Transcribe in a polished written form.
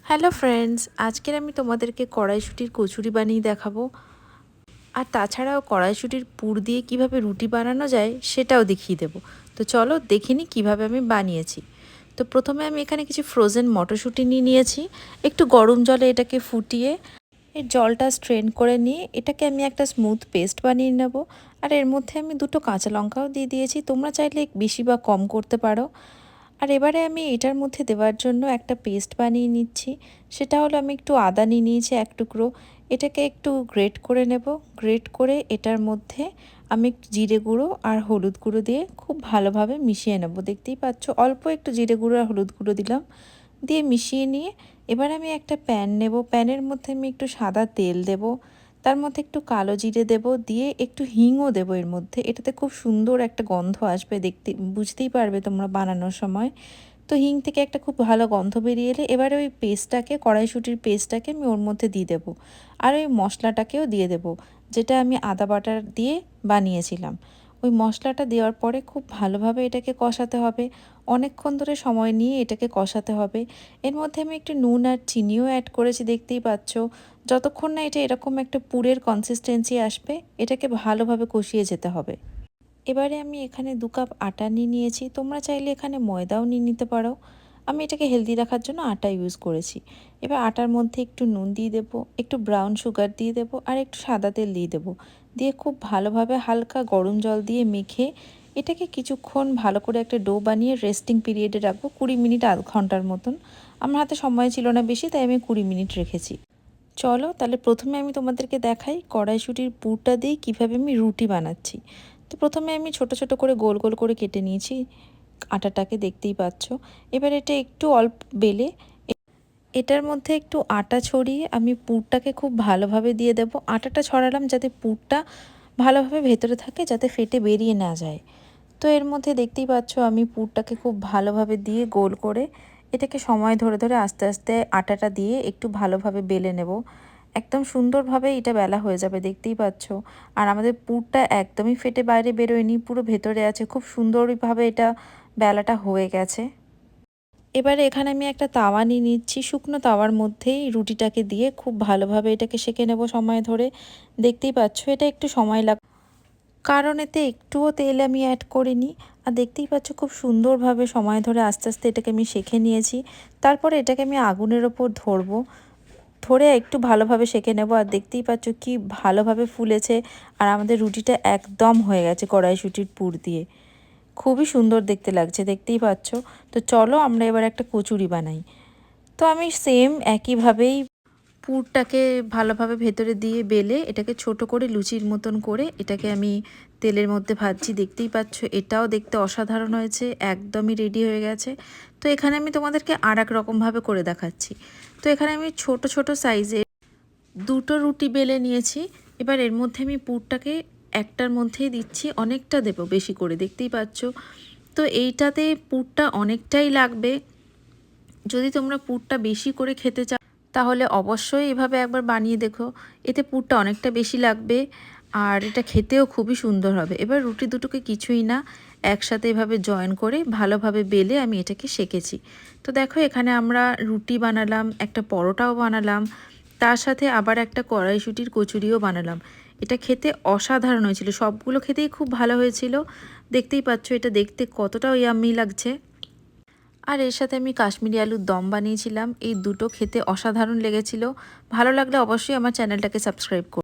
Hello friends, আজকের আমি তোমাদেরকে কড়াইশুঁটির কচুরি বানিয়ে দেখাবো। আর তাছাড়াও কড়াইশুঁটির পুর দিয়ে কিভাবে রুটি বানানো যায় সেটাও দেখিয়ে দেবো। তো চলো দেখে নিই কীভাবে আমি বানিয়েছি। তো প্রথমে আমি এখানে কিছু ফ্রোজেন মটরশুঁটি নিয়েছি। একটু গরম জলে এটাকে ফুটিয়ে এর জলটা স্ট্রেন করে নিয়ে এটাকে আমি একটা স্মুথ পেস্ট বানিয়ে নেব। আর এর মধ্যে আমি দুটো কাঁচা লঙ্কাও দিয়ে দিয়েছি, তোমরা চাইলে বেশি বা কম করতে পারো। আর এবারে আমি এটার মধ্যে দেওয়ার জন্য একটা পেস্ট বানিয়ে নিচ্ছি। সেটা হলো আমি একটু আদা নিয়েছি এক টুকরো, এটাকে একটু গ্রেট করে নেব। গ্রেট করে এটার মধ্যে আমি একটু জিরে গুঁড়ো আর হলুদ গুঁড়ো দিয়ে খুব ভালোভাবে মিশিয়ে নেব। দেখতেই পাচ্ছ অল্প একটু জিরে গুঁড়ো আর হলুদ গুঁড়ো দিলাম, দিয়ে মিশিয়ে নিয়ে এবার আমি একটা প্যান নেব। প্যানের মধ্যে আমি একটু সাদা তেল দেব, তার মধ্যে একটু কালো জিরে দেব, দিয়ে একটু হিংও দেব এর মধ্যে। এটাতে খুব সুন্দর একটা গন্ধ আসবে, দেখতে বুঝতেই পারবে তোমরা বানানোর সময়। তো হিং থেকে একটা খুব ভালো গন্ধ বেরিয়ে এলে এবারে ওই পেস্টটাকে, কড়াইশুঁটির পেস্টটাকে আমি ওর মধ্যে দিয়ে দেবো। আর ওই মশলাটাকেও দিয়ে দেবো, যেটা আমি আদা বাটার দিয়ে বানিয়েছিলাম। ওই মশলাটা দেওয়ার পরে খুব ভালোভাবে এটাকে কষাতে হবে, অনেকক্ষণ ধরে সময় নিয়ে এটাকে কষাতে হবে। এর মধ্যে আমি একটু নুন আর চিনিও অ্যাড করেছি, দেখতেই পাচ্ছ। যতক্ষণ না এটা এরকম একটা পুরের কনসিস্টেন্সি আসবে, এটাকে ভালোভাবে কষিয়ে যেতে হবে। এবারে আমি এখানে 2 কাপ আটা নিয়েছি, তোমরা চাইলে এখানে ময়দাও নিতে পারো। আমি এটাকে হেলদি রাখার জন্য আটা ইউজ করেছি। এবার আটার মধ্যে একটু নুন দিয়ে দেবো, একটু ব্রাউন সুগার দিয়ে দেবো, আর একটু সাদা তেল দিয়ে দেবো। দিয়ে খুব ভালোভাবে হালকা গরম জল দিয়ে মেখে এটাকে কিছুক্ষণ ভালো করে একটা ডো বানিয়ে রেস্টিং পিরিয়ডে রাখবো, 20 মিনিট আধ ঘন্টার মতন। আমার হাতে সময় ছিল না বেশি, তাই আমি 20 মিনিট রেখেছি। চলো তাহলে প্রথমে আমি তোমাদেরকে দেখাই কড়াইশুঁটির পুরটা দিয়ে কীভাবে আমি রুটি বানাচ্ছি। তো প্রথমে আমি ছোট ছোট করে গোল গোল করে কেটে নিয়েছি আটাটাকে, দেখতেই পাচ্ছ। এবার এটা একটু অল্প বেলে এটার মধ্যে একটু আটা ছড়িয়ে আমি পুরটাকে খুব ভালোভাবে দিয়ে দেব। আটাটা ছড়ালাম যাতে পুরটা ভালোভাবে ভেতরে থাকে, যাতে ফেটে বেরিয়ে না যায়। তো এর মধ্যে দেখতেই পাচ্ছ আমি পুরটাকে খুব ভালোভাবে দিয়ে গোল করে এটাকে সময় ধরে ধরে আস্তে আস্তে আটাটা দিয়ে একটু ভালোভাবে বেলে নেব। একদম সুন্দরভাবে এটা বেলা হয়ে যাবে, দেখতেই পাচ্ছ। আর আমাদের পুরটা একদমই ফেটে বাইরে বেরোয়নি, পুরো ভেতরে আছে, খুব সুন্দরভাবে এটা বেলাটা হয়ে গেছে। এবারে এখানে আমি একটা তাওয়া নিচ্ছি, শুকনো তাওয়ার মধ্যেই রুটিটাকে দিয়ে খুব ভালোভাবে এটাকে সেঁকে নেব সময় ধরে। দেখতেই পাচ্ছ এটা একটু সময় লাগ, কারণ এতে একটুও তেল আমি অ্যাড করিনি। আর দেখতেই পাচ্ছ খুব সুন্দরভাবে সময় ধরে আস্তে আস্তে এটাকে আমি সেঁকে নিয়েছি। তারপরে এটাকে আমি আগুনের ওপর ধরবো, ধরে একটু ভালোভাবে সেঁকে নেব। আর দেখতেই পাচ্ছ কি ভালোভাবে ফুলেছে, আর আমাদের রুটিটা একদম হয়ে গেছে কড়াইশুঁটির পুর দিয়ে। খুবই সুন্দর দেখতে লাগছে, দেখতেই পাচ্ছ। তো চলো আমরা এবার একটা কচুরি বানাই। তো আমি সেম একইভাবেই পুরটাকে ভালোভাবে ভেতরে দিয়ে বেলে এটাকে ছোট করে লুচির মতন করে এটাকে আমি তেলের মধ্যে ভাজছি, দেখতেই পাচ্ছ। এটাও দেখতে অসাধারণ হয়েছে, একদমই রেডি হয়ে গেছে। তো এখানে আমি তোমাদেরকে আর এক রকমভাবে করে দেখাচ্ছি। তো এখানে আমি ছোট ছোট সাইজে দুটো রুটি বেলে নিয়েছি। এবার এর মধ্যে আমি পুরটাকে একটার মধ্যেই দিচ্ছি, অনেকটা দেবো বেশি করে, দেখতেই পাচ্ছ। তো এইটাতে পুরটা অনেকটাই লাগবে। যদি তোমরা পুরটা বেশি করে খেতে চাও তাহলে অবশ্যই এভাবে একবার বানিয়ে দেখো, এতে পুরটা অনেকটা বেশি লাগবে আর এটা খেতেও খুবই সুন্দর হবে। এবার রুটি দুটোকে কিছুই না, একসাথে এভাবে জয়েন করে ভালোভাবে বেলে আমি এটাকে সেঁকেছি। তো দেখো এখানে আমরা রুটি বানালাম, একটা পরোটাও বানালাম, তার সাথে আবার একটা কড়াইশুঁটির কচুরিও বানালাম। এটা খেতে অসাধারণ হয়েছিল, সবগুলো খেতেই খুব ভালো হয়েছিল। দেখতেই পাচ্ছ এটা দেখতে কতটা ইয়াম্মি লাগছে। আর এর সাথে আমি কাশ্মীরি আলুর দম বানিয়েছিলাম, এই দুটো খেতে অসাধারণ লেগেছিল। ভালো লাগলে অবশ্যই আমার চ্যানেলটাকে সাবস্ক্রাইব করো।